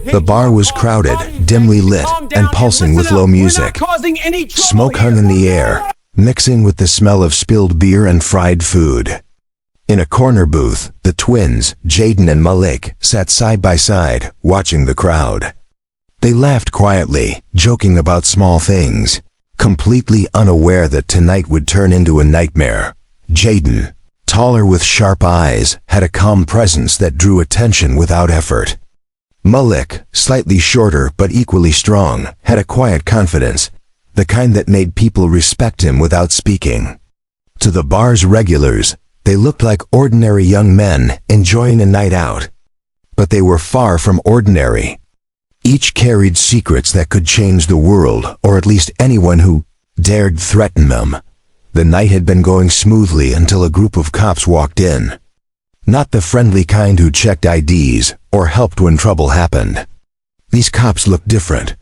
The bar was crowded, dimly lit, and pulsing with low music. Smoke hung in the air, mixing with the smell of spilled beer and fried food. In a corner booth, the twins, Jaden and Malik, sat side by side, watching the crowd. They laughed quietly, joking about small things, completely unaware that tonight would turn into a nightmare. Jaden, taller with sharp eyes, had a calm presence that drew attention without effort. Malik, slightly shorter but equally strong, had a quiet confidence, the kind that made people respect him without speaking. To the bar's regulars, they looked like ordinary young men enjoying a night out. But they were far from ordinary. Each carried secrets that could change the world, or at least anyone who dared threaten them. The night had been going smoothly until a group of cops walked in. Not the friendly kind who checked IDs or helped when trouble happened. These cops looked different.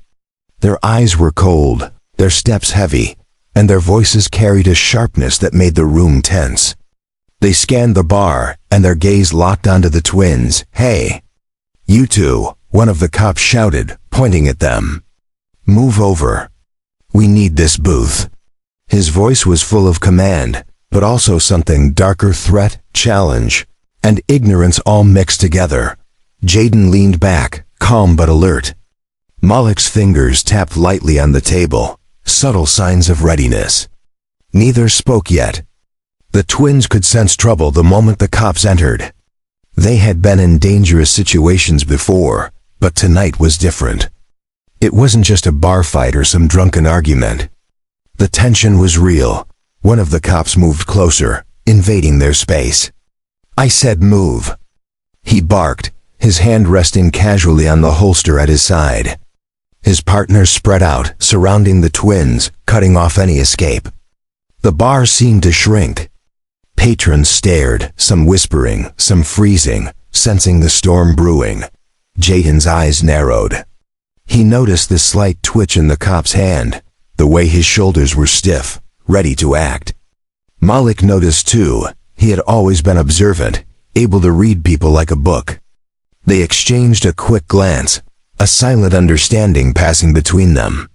Their eyes were cold, their steps heavy, and their voices carried a sharpness that made the room tense. They scanned the bar, and their gaze locked onto the twins. "Hey, you two," one of the cops shouted, pointing at them. "Move over. We need this booth." His voice was full of command, but also something darker: threat, challenge, and ignorance all mixed together. Jaden leaned back, calm but alert. Malik's fingers tapped lightly on the table, subtle signs of readiness. Neither spoke yet. The twins could sense trouble the moment the cops entered. They had been in dangerous situations before, but tonight was different. It wasn't just a bar fight or some drunken argument. The tension was real. One of the cops moved closer, invading their space. "I said move," he barked, his hand resting casually on the holster at his side. His partners spread out, surrounding the twins, cutting off any escape. The bar seemed to shrink. Patrons stared, some whispering, some freezing, sensing the storm brewing. Jaden's eyes narrowed. He noticed the slight twitch in the cop's hand, the way his shoulders were stiff, ready to act. Malik noticed too. He had always been observant, able to read people like a book. They exchanged a quick glance, a silent understanding passing between them.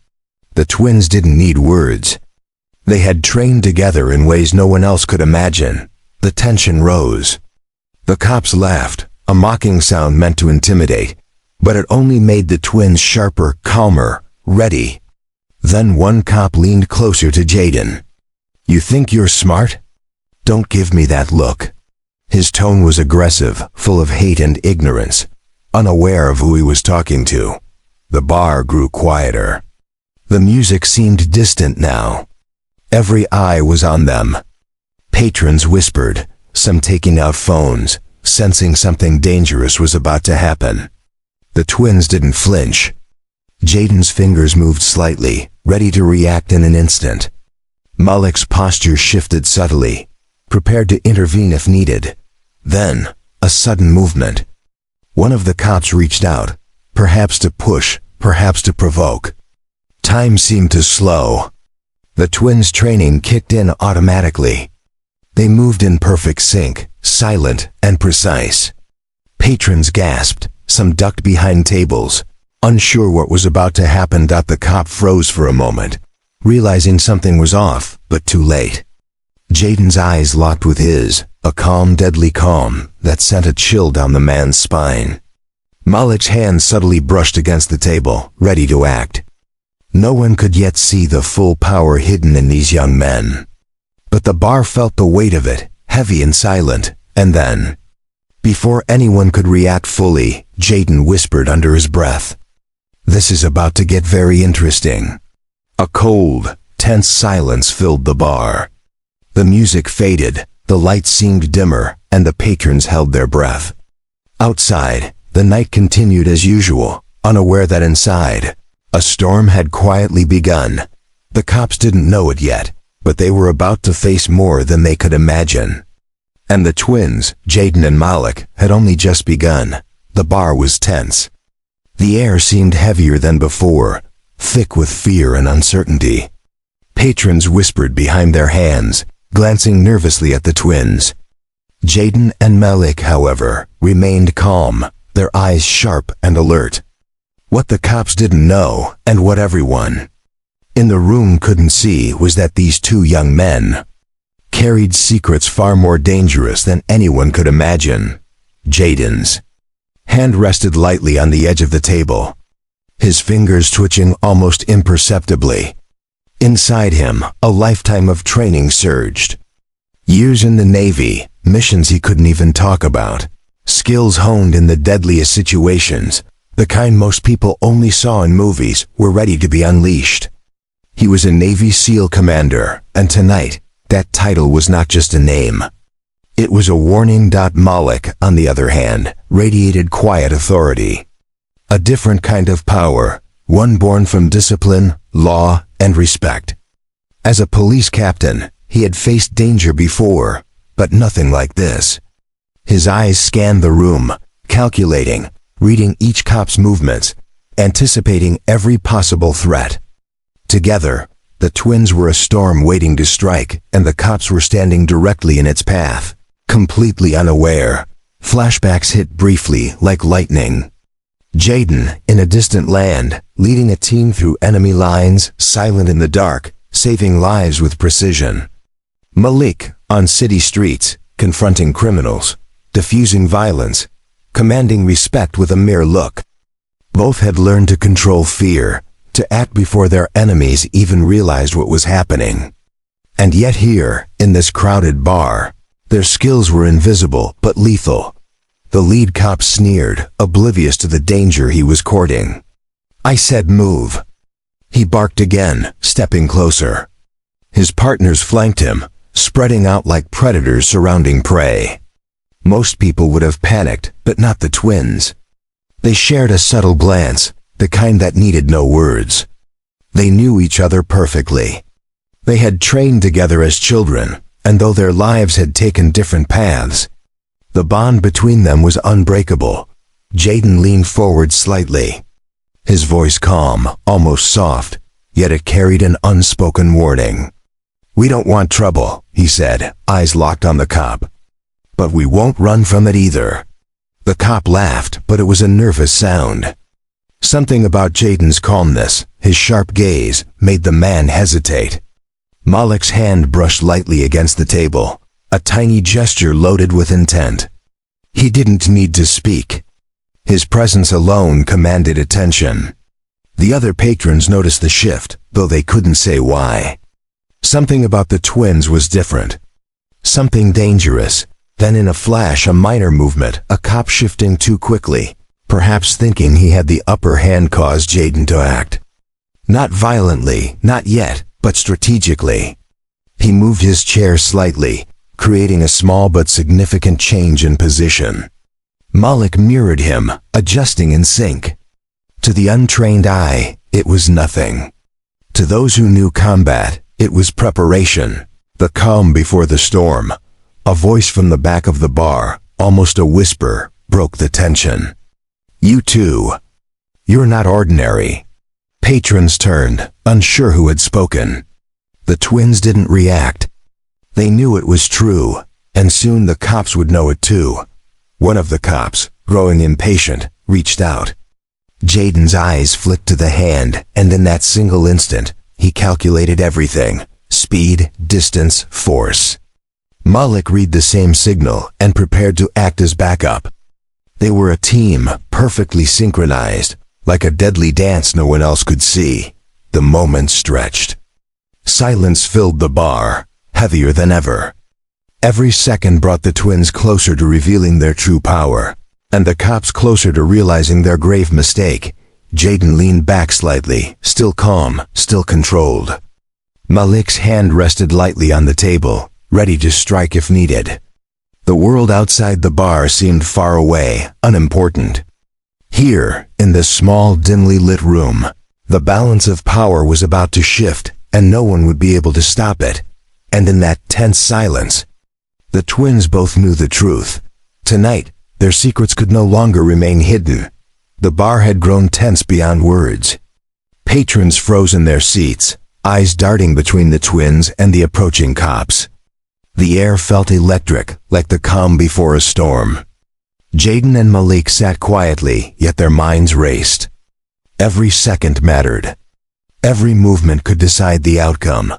The twins didn't need words. They had trained together in ways no one else could imagine. The tension rose. The cops laughed, a mocking sound meant to intimidate, but it only made the twins sharper, calmer, ready. Then one cop leaned closer to Jaden. "You think you're smart? Don't give me that look." His tone was aggressive, full of hate and ignorance, unaware of who he was talking to. The bar grew quieter. The music seemed distant now. Every eye was on them. Patrons whispered, some taking out phones, sensing something dangerous was about to happen. The twins didn't flinch. Jaden's fingers moved slightly, ready to react in an instant. Malik's posture shifted subtly, prepared to intervene if needed. Then, a sudden movement. One of the cops reached out, perhaps to push, perhaps to provoke. Time seemed to slow. The twins' training kicked in automatically. They moved in perfect sync, silent and precise. Patrons gasped, some ducked behind tables, unsure what was about to happen. The cop froze for a moment, realizing something was off, but too late. Jaden's eyes locked with his, a calm, deadly calm that sent a chill down the man's spine. Malik's hand subtly brushed against the table, ready to act. No one could yet see the full power hidden in these young men. But the bar felt the weight of it, heavy and silent, and then, before anyone could react fully, Jaden whispered under his breath, "This is about to get very interesting." A cold, tense silence filled the bar. The music faded, the lights seemed dimmer, and the patrons held their breath. Outside, the night continued as usual, unaware that inside, a storm had quietly begun. The cops didn't know it yet, but they were about to face more than they could imagine. And the twins, Jaden and Malik, had only just begun. The bar was tense. The air seemed heavier than before, thick with fear and uncertainty. Patrons whispered behind their hands, glancing nervously at the twins. Jaden and Malik, however, remained calm, their eyes sharp and alert. What the cops didn't know, and what everyone in the room couldn't see, was that these two young men carried secrets far more dangerous than anyone could imagine. Jaden's hand rested lightly on the edge of the table, his fingers twitching almost imperceptibly. Inside him, a lifetime of training surged. Years in the Navy, missions he couldn't even talk about, skills honed in the deadliest situations, the kind most people only saw in movies, were ready to be unleashed. He was a Navy SEAL commander, and tonight, that title was not just a name. It was a warning. Malik, on the other hand, radiated quiet authority. A different kind of power, one born from discipline, law, and respect. As a police captain, he had faced danger before, but nothing like this. His eyes scanned the room, calculating, reading each cop's movements, anticipating every possible threat. Together, the twins were a storm waiting to strike, and the cops were standing directly in its path, completely unaware. Flashbacks hit briefly, like lightning. Jaden, in a distant land, leading a team through enemy lines, silent in the dark, saving lives with precision. Malik, on city streets, confronting criminals, diffusing violence, commanding respect with a mere look. Both had learned to control fear, to act before their enemies even realized what was happening. And yet here, in this crowded bar, their skills were invisible but lethal. The lead cop sneered, oblivious to the danger he was courting. "I said move." He barked again, stepping closer. His partners flanked him, spreading out like predators surrounding prey. Most people would have panicked, but not the twins. They shared a subtle glance, the kind that needed no words. They knew each other perfectly. They had trained together as children, and though their lives had taken different paths, the bond between them was unbreakable. Jaden leaned forward slightly, his voice calm, almost soft, yet it carried an unspoken warning. "We don't want trouble," he said, eyes locked on the cop. "But we won't run from it either." The cop laughed, but it was a nervous sound. Something about Jaden's calmness, his sharp gaze, made the man hesitate. Malik's hand brushed lightly against the table, a tiny gesture loaded with intent. He didn't need to speak. His presence alone commanded attention. The other patrons noticed the shift, though they couldn't say why. Something about the twins was different. Something dangerous. Then in a flash, a minor movement, a cop shifting too quickly, perhaps thinking he had the upper hand, caused Jaden to act. Not violently, not yet, but strategically. He moved his chair slightly, creating a small but significant change in position. Malik mirrored him, adjusting in sync. To the untrained eye, it was nothing. To those who knew combat, it was preparation, the calm before the storm. A voice from the back of the bar, almost a whisper, broke the tension. "You two. You're not ordinary." Patrons turned, unsure who had spoken. The twins didn't react. They knew it was true, and soon the cops would know it too. One of the cops, growing impatient, reached out. Jaden's eyes flicked to the hand, and in that single instant, he calculated everything: speed, distance, force. Malik read the same signal and prepared to act as backup. They were a team, perfectly synchronized, like a deadly dance no one else could see. The moment stretched. Silence filled the bar, heavier than ever. Every second brought the twins closer to revealing their true power, and the cops closer to realizing their grave mistake. Jaden leaned back slightly, still calm, still controlled. Malik's hand rested lightly on the table, ready to strike if needed. The world outside the bar seemed far away, unimportant. Here, in this small, dimly lit room, the balance of power was about to shift, and no one would be able to stop it. And in that tense silence, the twins both knew the truth. Tonight, their secrets could no longer remain hidden. The bar had grown tense beyond words. Patrons froze in their seats, eyes darting between the twins and the approaching cops. The air felt electric, like the calm before a storm. Jaden and Malik sat quietly, yet their minds raced. Every second mattered. Every movement could decide the outcome.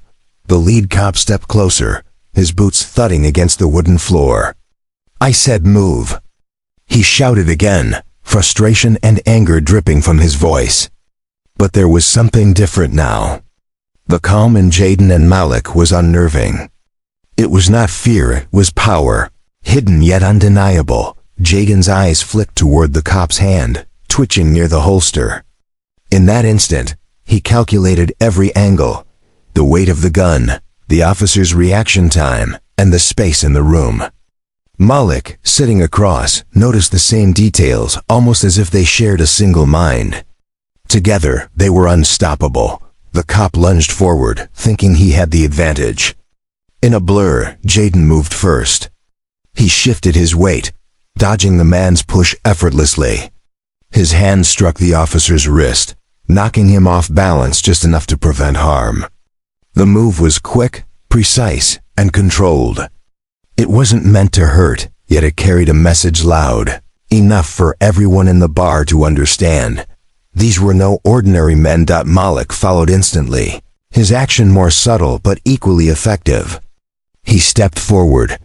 The lead cop stepped closer, his boots thudding against the wooden floor. "I said move." He shouted again, frustration and anger dripping from his voice. But there was something different now. The calm in Jaden and Malik was unnerving. It was not fear, it was power, hidden yet undeniable. Jaden's eyes flicked toward the cop's hand, twitching near the holster. In that instant, he calculated every angle, the weight of the gun, the officer's reaction time, and the space in the room. Malik, sitting across, noticed the same details, almost as if they shared a single mind. Together, they were unstoppable. The cop lunged forward, thinking he had the advantage. In a blur, Jaden moved first. He shifted his weight, dodging the man's push effortlessly. His hand struck the officer's wrist, knocking him off balance just enough to prevent harm. The move was quick, precise, and controlled. It wasn't meant to hurt, yet it carried a message loud, enough for everyone in the bar to understand. These were no ordinary men. Malik followed instantly, his action more subtle but equally effective. He stepped forward,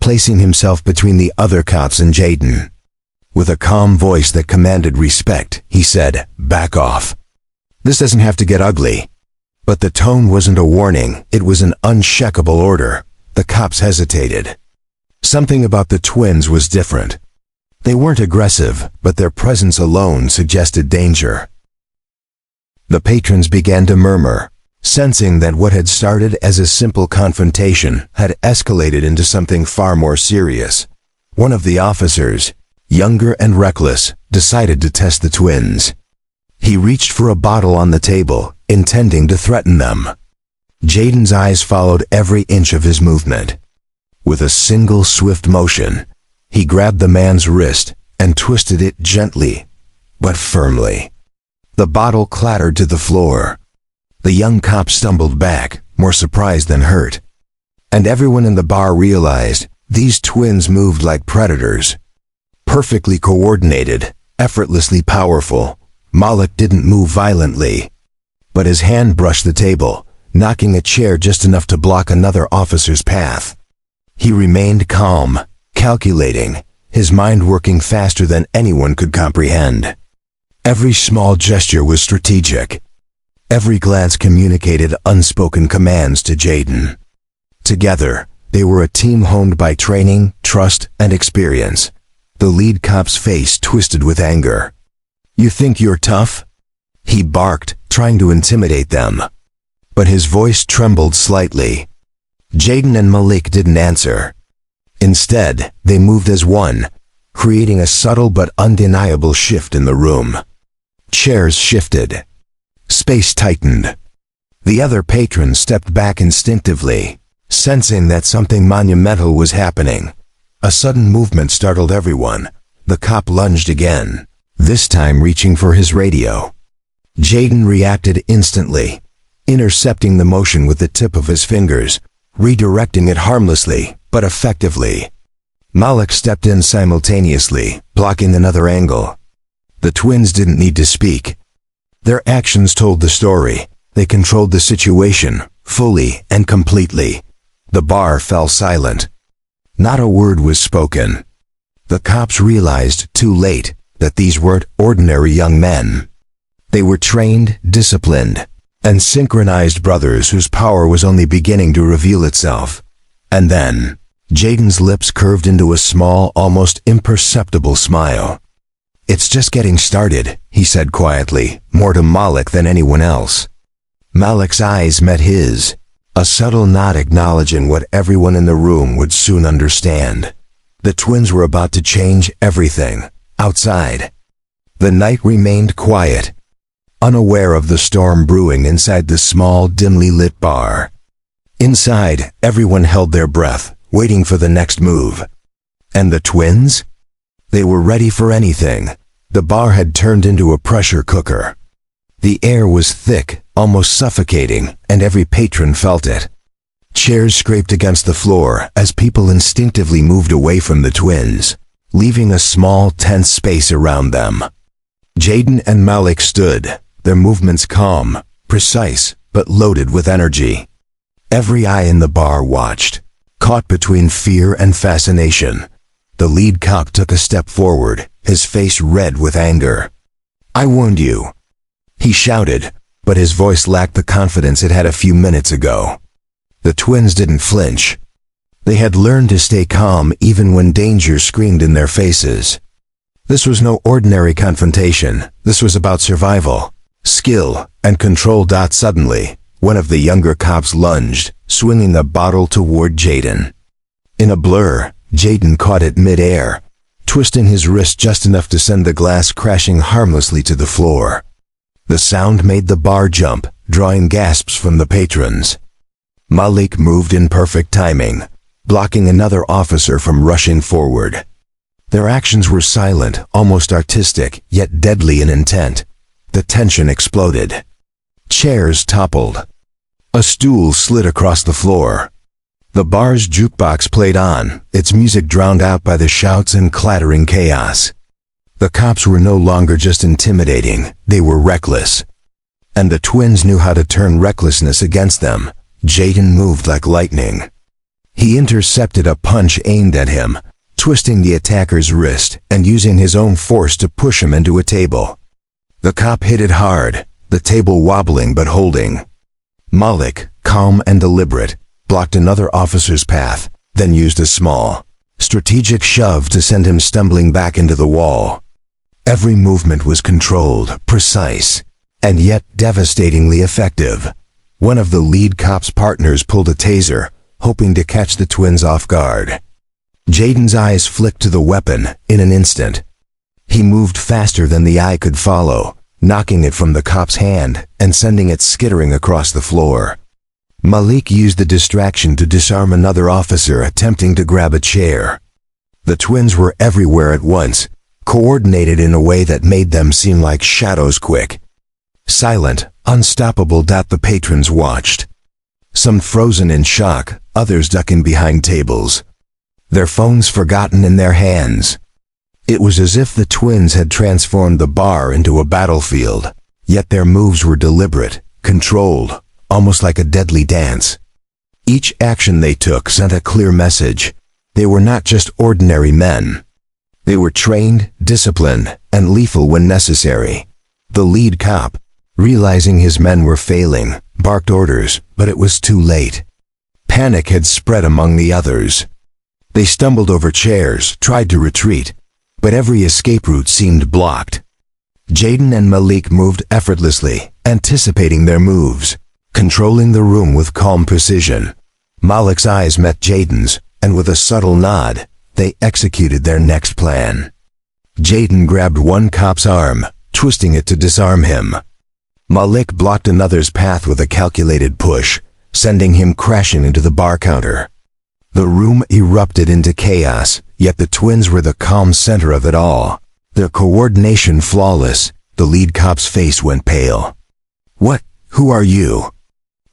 placing himself between the other cops and Jaden. With a calm voice that commanded respect, he said, "Back off. This doesn't have to get ugly." But the tone wasn't a warning, it was an unshakable order. The cops hesitated. Something about the twins was different. They weren't aggressive, but their presence alone suggested danger. The patrons began to murmur, sensing that what had started as a simple confrontation had escalated into something far more serious. One of the officers, younger and reckless, decided to test the twins. He reached for a bottle on the table, intending to threaten them. Jaden's eyes followed every inch of his movement. With a single swift motion, he grabbed the man's wrist and twisted it gently, but firmly. The bottle clattered to the floor. The young cop stumbled back, more surprised than hurt. And everyone in the bar realized these twins moved like predators. Perfectly coordinated, effortlessly powerful. Malik didn't move violently, but his hand brushed the table, knocking a chair just enough to block another officer's path. He remained calm, calculating, his mind working faster than anyone could comprehend. Every small gesture was strategic. Every glance communicated unspoken commands to Jaden. Together, they were a team honed by training, trust, and experience. The lead cop's face twisted with anger. "You think you're tough?" he barked, trying to intimidate them. But his voice trembled slightly. Jaden and Malik didn't answer. Instead, they moved as one, creating a subtle but undeniable shift in the room. Chairs shifted. Space tightened. The other patrons stepped back instinctively, sensing that something monumental was happening. A sudden movement startled everyone. The cop lunged again, this time reaching for his radio. Jaden reacted instantly, intercepting the motion with the tip of his fingers, redirecting it harmlessly, but effectively. Malik stepped in simultaneously, blocking another angle. The twins didn't need to speak. Their actions told the story. They controlled the situation, fully and completely. The bar fell silent. Not a word was spoken. The cops realized, too late, that these weren't ordinary young men. They were trained, disciplined, and synchronized brothers whose power was only beginning to reveal itself. And then, Jaden's lips curved into a small, almost imperceptible smile. "It's just getting started," he said quietly, more to Malik than anyone else. Malik's eyes met his, a subtle nod acknowledging what everyone in the room would soon understand. The twins were about to change everything. Outside, the night remained quiet, unaware of the storm brewing inside the small, dimly lit bar. Inside, everyone held their breath, waiting for the next move. And the twins? They were ready for anything. The bar had turned into a pressure cooker. The air was thick, almost suffocating, and every patron felt it. Chairs scraped against the floor as people instinctively moved away from the twins, leaving a small, tense space around them. Jaden and Malik stood, their movements calm, precise, but loaded with energy. Every eye in the bar watched, caught between fear and fascination. The lead cop took a step forward, his face red with anger. "I warned you," he shouted, but his voice lacked the confidence it had a few minutes ago. The twins didn't flinch. They had learned to stay calm even when danger screamed in their faces. This was no ordinary confrontation. This was about survival, skill, and control. Suddenly, one of the younger cops lunged, swinging a bottle toward Jaden. In a blur, Jaden caught it mid-air, twisting his wrist just enough to send the glass crashing harmlessly to the floor. The sound made the bar jump, drawing gasps from the patrons. Malik moved in perfect timing, blocking another officer from rushing forward. Their actions were silent, almost artistic, yet deadly in intent. The tension exploded. Chairs toppled. A stool slid across the floor. The bar's jukebox played on, its music drowned out by the shouts and clattering chaos. The cops were no longer just intimidating, they were reckless. And the twins knew how to turn recklessness against them. Jaden moved like lightning. He intercepted a punch aimed at him, twisting the attacker's wrist and using his own force to push him into a table. The cop hit it hard, the table wobbling but holding. Malik, calm and deliberate, blocked another officer's path, then used a small, strategic shove to send him stumbling back into the wall. Every movement was controlled, precise, and yet devastatingly effective. One of the lead cop's partners pulled a taser, hoping to catch the twins off guard. Jaden's eyes flicked to the weapon in an instant. He moved faster than the eye could follow, knocking it from the cop's hand and sending it skittering across the floor. Malik used the distraction to disarm another officer attempting to grab a chair. The twins were everywhere at once, coordinated in a way that made them seem like shadows quick. Silent, unstoppable. The patrons watched. Some frozen in shock, others ducking behind tables. Their phones forgotten in their hands. It was as if the twins had transformed the bar into a battlefield, yet their moves were deliberate, controlled, almost like a deadly dance. Each action they took sent a clear message. They were not just ordinary men. They were trained, disciplined, and lethal when necessary. The lead cop, realizing his men were failing, barked orders, but it was too late. Panic had spread among the others. They stumbled over chairs, tried to retreat, but every escape route seemed blocked. Jaden and Malik moved effortlessly, anticipating their moves, controlling the room with calm precision. Malik's eyes met Jaden's, and with a subtle nod, they executed their next plan. Jaden grabbed one cop's arm, twisting it to disarm him. Malik blocked another's path with a calculated push, sending him crashing into the bar counter. The room erupted into chaos, yet the twins were the calm center of it all. Their coordination flawless. The lead cop's face went pale. "What? Who are you?"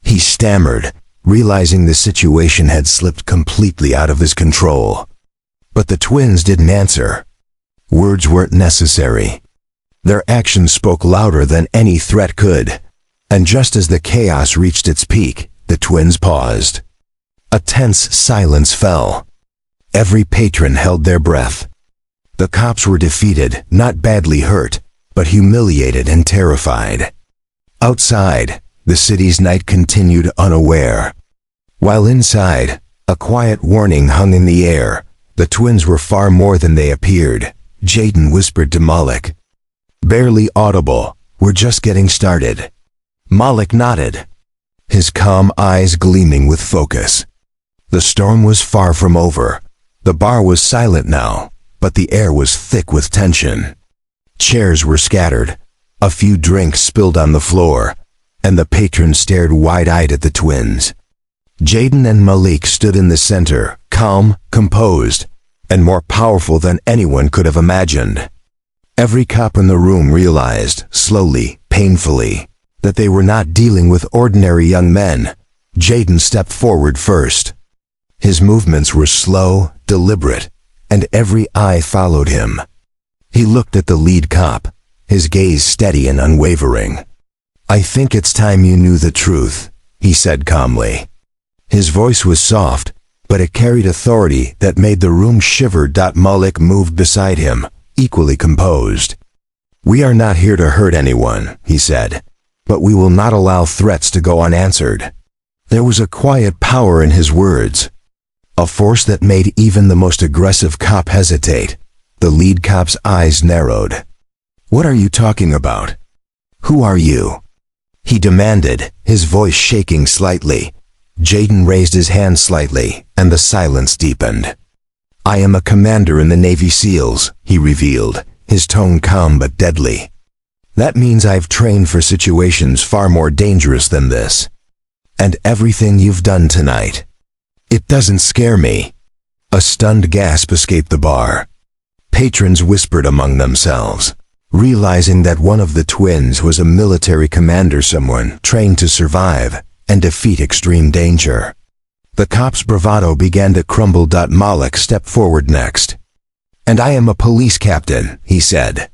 he stammered, realizing the situation had slipped completely out of his control. But the twins didn't answer. Words weren't necessary. Their actions spoke louder than any threat could. And just as the chaos reached its peak, the twins paused. A tense silence fell. Every patron held their breath. The cops were defeated, not badly hurt, but humiliated and terrified. Outside, the city's night continued unaware. While inside, a quiet warning hung in the air. The twins were far more than they appeared. Jaden whispered to Malik. Barely audible, "We're just getting started." Malik nodded, his calm eyes gleaming with focus. The storm was far from over. The bar was silent now, but the air was thick with tension. Chairs were scattered, a few drinks spilled on the floor, and the patrons stared wide-eyed at the twins. Jaden and Malik stood in the center, calm, composed, and more powerful than anyone could have imagined. Every cop in the room realized, slowly, painfully, that they were not dealing with ordinary young men. Jaden stepped forward first. His movements were slow, deliberate, and every eye followed him. He looked at the lead cop, his gaze steady and unwavering. "I think it's time you knew the truth," he said calmly. His voice was soft, but it carried authority that made the room shiver. Malik moved beside him, equally composed. "We are not here to hurt anyone," he said, "but we will not allow threats to go unanswered." There was a quiet power in his words, a force that made even the most aggressive cop hesitate. The lead cop's eyes narrowed. "What are you talking about? Who are you?" he demanded, his voice shaking slightly. Jaden raised his hand slightly, and the silence deepened. "I am a commander in the Navy SEALs," he revealed, his tone calm but deadly. "That means I've trained for situations far more dangerous than this. And everything you've done tonight, it doesn't scare me." A stunned gasp escaped the bar. Patrons whispered among themselves, realizing that one of the twins was a military commander, someone trained to survive and defeat extreme danger. The cop's bravado began to crumble. Malik stepped forward next. "And I am a police captain," he said.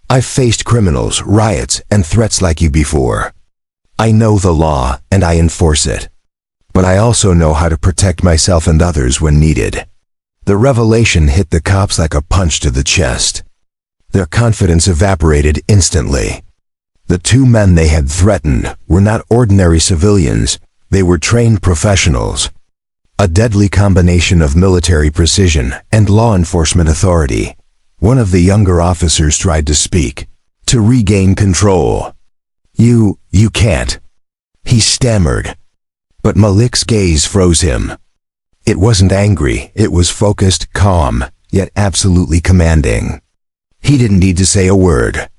"I've faced criminals, riots, and threats like you before. I know the law, and I enforce it. But I also know how to protect myself and others when needed." The revelation hit the cops like a punch to the chest. Their confidence evaporated instantly. The two men they had threatened were not ordinary civilians, they were trained professionals. A deadly combination of military precision and law enforcement authority. One of the younger officers tried to speak, to regain control. You can't," he stammered. But Malik's gaze froze him. It wasn't angry, it was focused, calm, yet absolutely commanding. He didn't need to say a word.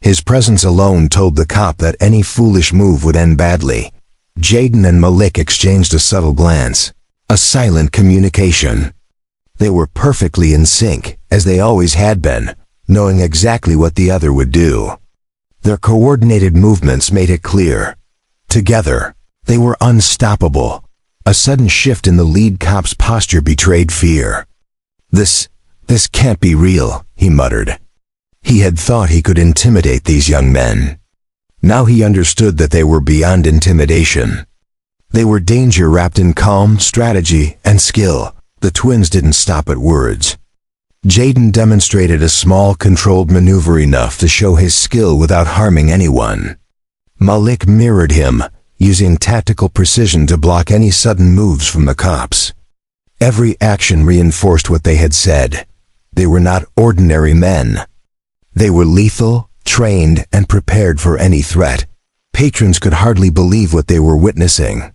His presence alone told the cop that any foolish move would end badly. Jaden and Malik exchanged a subtle glance, a silent communication. They were perfectly in sync, as they always had been, knowing exactly what the other would do. Their coordinated movements made it clear. Together, they were unstoppable. A sudden shift in the lead cop's posture betrayed fear. This can't be real," he muttered. He had thought he could intimidate these young men. Now he understood that they were beyond intimidation. They were danger wrapped in calm, strategy, and skill. The twins didn't stop at words. Jaden demonstrated a small, controlled maneuver enough to show his skill without harming anyone. Malik mirrored him, using tactical precision to block any sudden moves from the cops. Every action reinforced what they had said. They were not ordinary men. They were lethal, trained, and prepared for any threat. Patrons could hardly believe what they were witnessing.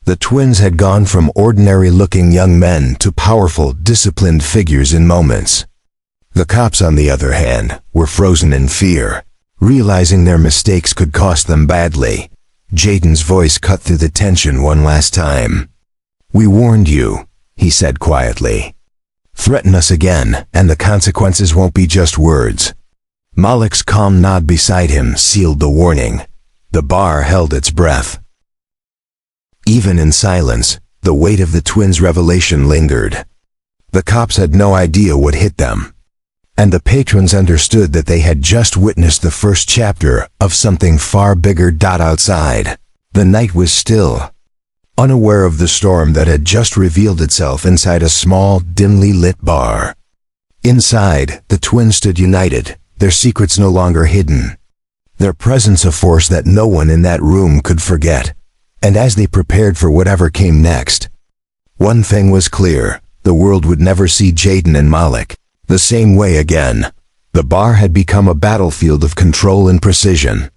The twins had gone from ordinary-looking young men to powerful, disciplined figures in moments. The cops, on the other hand, were frozen in fear, realizing their mistakes could cost them badly. Jaden's voice cut through the tension one last time. "We warned you," he said quietly. "Threaten us again, and the consequences won't be just words." Malik's calm nod beside him sealed the warning. The bar held its breath. Even in silence, the weight of the twins' revelation lingered. The cops had no idea what hit them. And the patrons understood that they had just witnessed the first chapter of something far bigger. Outside, the night was still, unaware of the storm that had just revealed itself inside a small, dimly lit bar. Inside, the twins stood united, their secrets no longer hidden. Their presence a force that no one in that room could forget. And as they prepared for whatever came next, one thing was clear: the world would never see Jaden and Malik the same way again. The bar had become a battlefield of control and precision.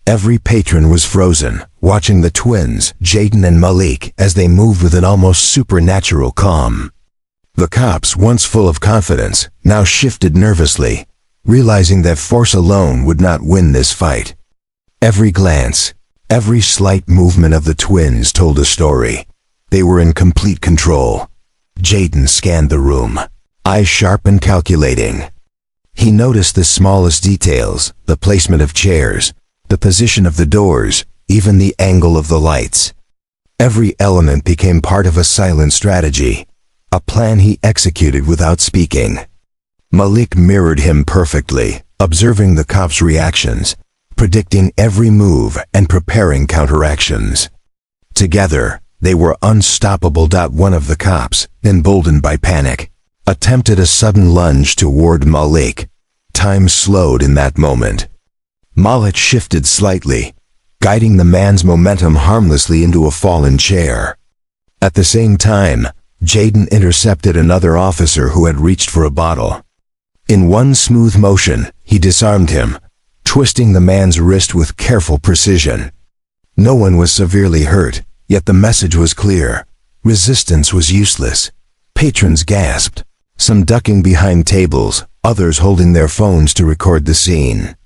Every patron was frozen, watching the twins, Jaden and Malik, as they moved with an almost supernatural calm. The cops, once full of confidence, now shifted nervously, realizing that force alone would not win this fight. Every glance, every slight movement of the twins told a story. They were in complete control. Jaden scanned the room, eyes sharp and calculating. He noticed the smallest details, the placement of chairs, the position of the doors, even the angle of the lights. Every element became part of a silent strategy, a plan he executed without speaking. Malik mirrored him perfectly, observing the cops' reactions, predicting every move and preparing counteractions. Together, they were unstoppable. One of the cops, emboldened by panic, attempted a sudden lunge toward Malik. Time slowed in that moment. Malik shifted slightly, guiding the man's momentum harmlessly into a fallen chair. At the same time, Jaden intercepted another officer who had reached for a bottle. In one smooth motion, he disarmed him, twisting the man's wrist with careful precision. No one was severely hurt, yet the message was clear. Resistance was useless. Patrons gasped, some ducking behind tables, others holding their phones to record the scene.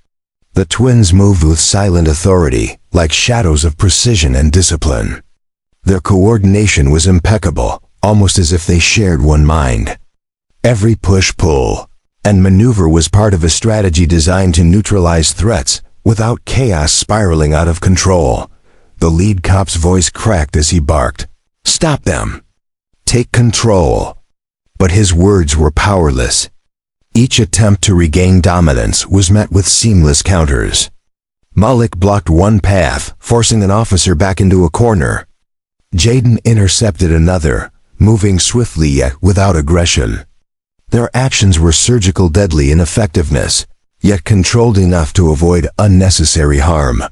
The twins moved with silent authority, like shadows of precision and discipline. Their coordination was impeccable, almost as if they shared one mind. Every push-pull and maneuver was part of a strategy designed to neutralize threats without chaos spiraling out of control. The lead cop's voice cracked as he barked, "Stop them! Take control!" But his words were powerless. Each attempt to regain dominance was met with seamless counters. Malik blocked one path, forcing an officer back into a corner. Jaden intercepted another, moving swiftly yet without aggression. Their actions were surgical, deadly in effectiveness, yet controlled enough to avoid unnecessary harm.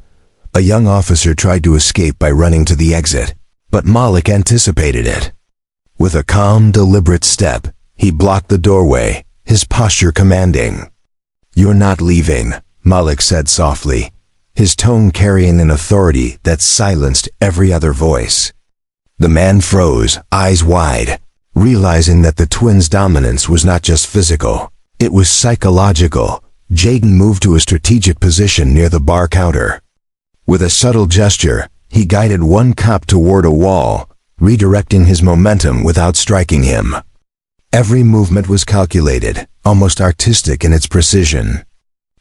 A young officer tried to escape by running to the exit, but Malik anticipated it. With a calm, deliberate step, he blocked the doorway, his posture commanding. "You're not leaving," Malik said softly, his tone carrying an authority that silenced every other voice. The man froze, eyes wide, realizing that the twins' dominance was not just physical, it was psychological. Jaden moved to a strategic position near the bar counter. With a subtle gesture, he guided one cop toward a wall, redirecting his momentum without striking him. Every movement was calculated, almost artistic in its precision.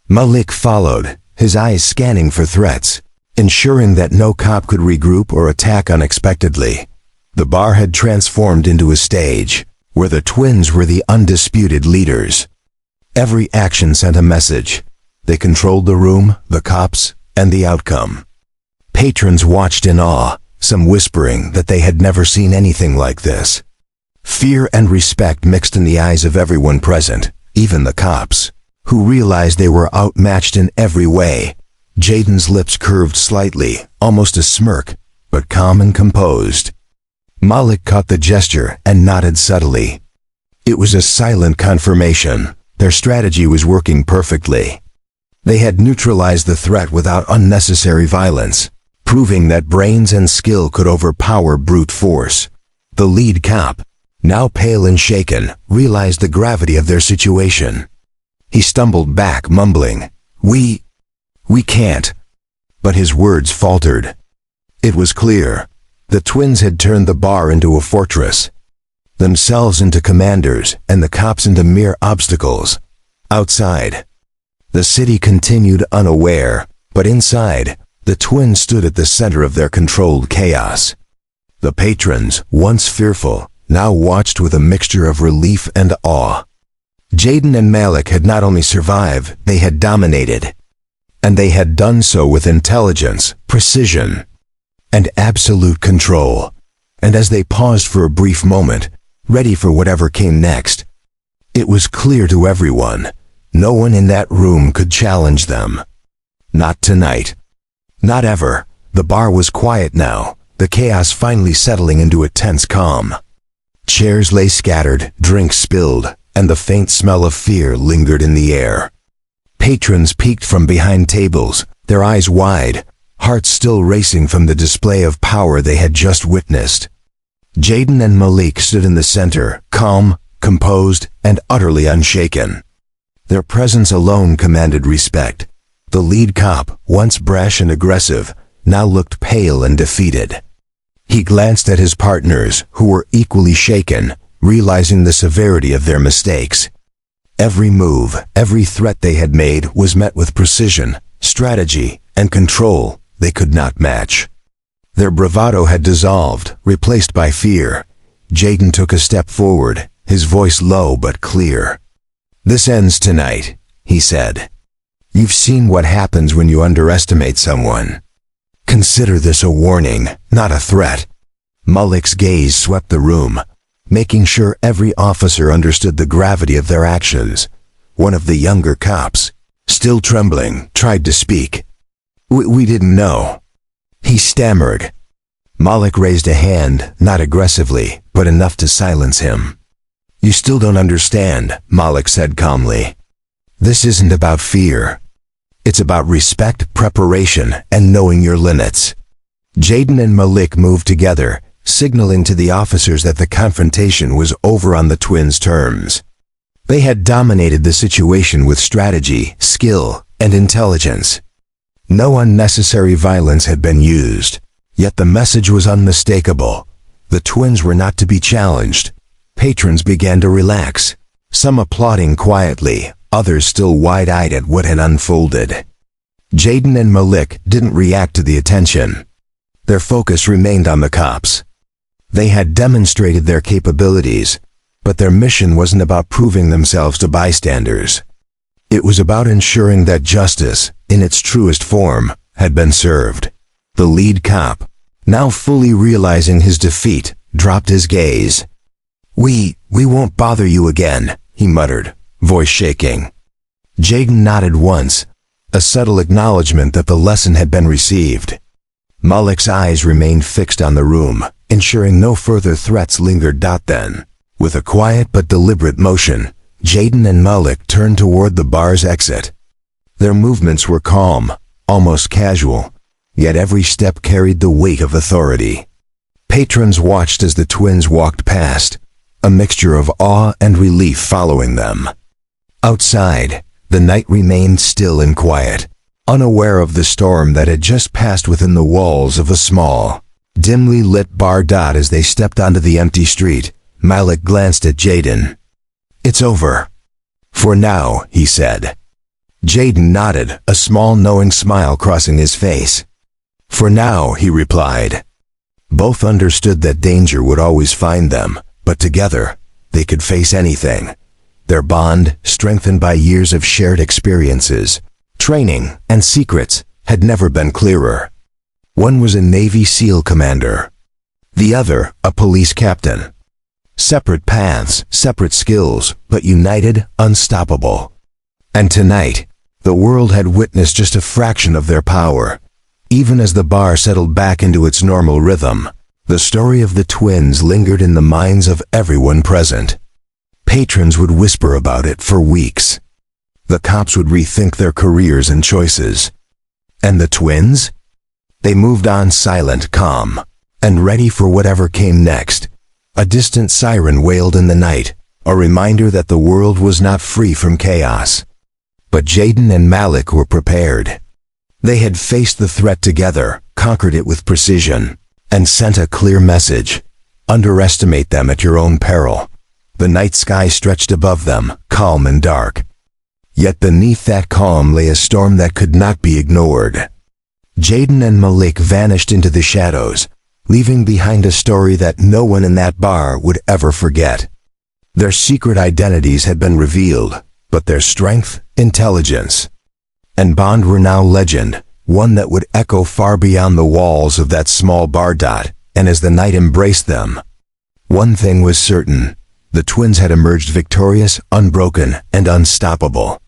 Malik followed, his eyes scanning for threats, ensuring that no cop could regroup or attack unexpectedly. The bar had transformed into a stage, where the twins were the undisputed leaders. Every action sent a message. They controlled the room, the cops, and the outcome. Patrons watched in awe, some whispering that they had never seen anything like this. Fear and respect mixed in the eyes of everyone present, even the cops, who realized they were outmatched in every way. Jaden's lips curved slightly, almost a smirk, but calm and composed. Malik caught the gesture and nodded subtly. It was a silent confirmation. Their strategy was working perfectly. They had neutralized the threat without unnecessary violence, proving that brains and skill could overpower brute force. The lead cop, now pale and shaken, realized the gravity of their situation. He stumbled back, mumbling, We can't." But his words faltered. It was clear. The twins had turned the bar into a fortress, themselves into commanders, and the cops into mere obstacles. Outside, the city continued unaware, but inside, the twins stood at the center of their controlled chaos. The patrons, once fearful, now watched with a mixture of relief and awe. Jaden and Malik had not only survived, they had dominated. And they had done so with intelligence, precision, and absolute control. And as they paused for a brief moment, ready for whatever came next, it was clear to everyone, no one in that room could challenge them. Not tonight. Not ever. The bar was quiet now, the chaos finally settling into a tense calm. Chairs lay scattered, drinks spilled, and the faint smell of fear lingered in the air. Patrons peeked from behind tables, their eyes wide, hearts still racing from the display of power they had just witnessed. Jaden and Malik stood in the center, calm, composed, and utterly unshaken. Their presence alone commanded respect. The lead cop, once brash and aggressive, now looked pale and defeated. He glanced at his partners, who were equally shaken, realizing the severity of their mistakes. Every move, every threat they had made was met with precision, strategy, and control they could not match. Their bravado had dissolved, replaced by fear. Jaden took a step forward, his voice low but clear. "This ends tonight," he said. You've seen what happens when you underestimate someone. Consider this a warning, not a threat. Malik's gaze swept the room, making sure every officer understood the gravity of their actions. One of the younger cops, still trembling, tried to speak. We didn't know. He stammered. Malik raised a hand, not aggressively, but enough to silence him. You still don't understand, Malik said calmly. This isn't about fear. It's about respect, preparation, and knowing your limits. Jaden and Malik moved together, signaling to the officers that the confrontation was over on the twins' terms. They had dominated the situation with strategy, skill, and intelligence. No unnecessary violence had been used, yet the message was unmistakable. The twins were not to be challenged. Patrons began to relax, some applauding quietly, others still wide-eyed at what had unfolded. Jaden and Malik didn't react to the attention. Their focus remained on the cops. They had demonstrated their capabilities, but their mission wasn't about proving themselves to bystanders. It was about ensuring that justice, in its truest form, had been served. The lead cop, now fully realizing his defeat, dropped his gaze. We won't bother you again, he muttered, voice shaking. Jaden nodded once, a subtle acknowledgement that the lesson had been received. Malik's eyes remained fixed on the room, ensuring no further threats lingered. Then, with a quiet but deliberate motion, Jaden and Malik turned toward the bar's exit. Their movements were calm, almost casual, yet every step carried the weight of authority. Patrons watched as the twins walked past, a mixture of awe and relief following them. Outside, the night remained still and quiet, unaware of the storm that had just passed within the walls of a small, dimly lit bar. As they stepped onto the empty street, Malik glanced at Jaden. It's over. For now, he said. Jaden nodded, a small knowing smile crossing his face. For now, he replied. Both understood that danger would always find them, but together, they could face anything. Their bond, strengthened by years of shared experiences, training, and secrets, had never been clearer. One was a Navy SEAL commander. The other, a police captain. Separate paths, separate skills, but united, unstoppable. And tonight, the world had witnessed just a fraction of their power. Even as the bar settled back into its normal rhythm, the story of the twins lingered in the minds of everyone present. Patrons would whisper about it for weeks. The cops would rethink their careers and choices. And the twins? They moved on silent, calm, and ready for whatever came next. A distant siren wailed in the night, a reminder that the world was not free from chaos. But Jaden and Malik were prepared. They had faced the threat together, conquered it with precision, and sent a clear message. Underestimate them at your own peril. The night sky stretched above them, calm and dark. Yet beneath that calm lay a storm that could not be ignored. Jaden and Malik vanished into the shadows, leaving behind a story that no one in that bar would ever forget. Their secret identities had been revealed, but their strength, intelligence, and bond were now legend, one that would echo far beyond the walls of that small bar. And as the night embraced them, one thing was certain: the twins had emerged victorious, unbroken, and unstoppable.